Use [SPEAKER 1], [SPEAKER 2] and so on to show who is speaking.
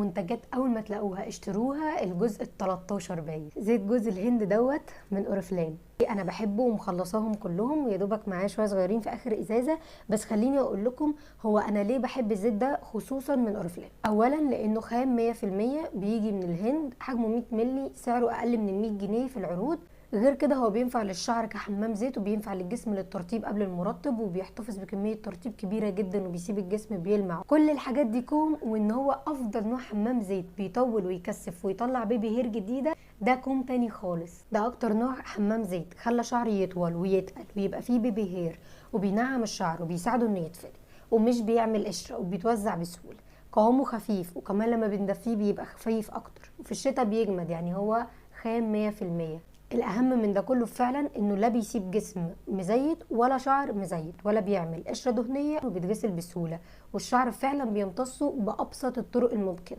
[SPEAKER 1] منتجات اول ما تلاقوها اشتروها. الجزء ال13 باين زيت جوز الهند دوت من اوريفلام. انا بحبه ومخلصاهم كلهم، ويا دوبك معايا شويه صغيرين في اخر ازازه. بس خليني اقول لكم هو انا ليه بحب الزيت ده خصوصا من اوريفلام. اولا لانه خام 100%، بيجي من الهند، حجمه 100 مللي، سعره اقل من 100 جنيه في العروض. غير كده هو بينفع للشعر كحمام زيت، وبينفع للجسم للترطيب قبل المرطب، وبيحتفظ بكميه ترطيب كبيره جدا، وبيسيب الجسم بيلمع. كل الحاجات دي كوم، وان هو افضل نوع حمام زيت بيطول ويكثف ويطلع بيبي هير جديده، ده كوم تاني خالص. ده اكتر نوع حمام زيت خلى شعري يطول ويتقل ويبقى فيه بيبي هير، وبينعم الشعر وبيساعده انه يتفرد، ومش بيعمل قشره، وبيتوزع بسهوله. قوامه خفيف، وكمان لما بندفيه بيبقى خفيف اكتر، وفي الشتاء بيجمد. يعني هو خام 100%. الاهم من ده كله فعلا انه لا بيسيب جسم مزيت ولا شعر مزيت، ولا بيعمل قشره دهنيه، وبيتغسل بسهوله، والشعر فعلا بيمتصه بابسط الطرق الممكنه.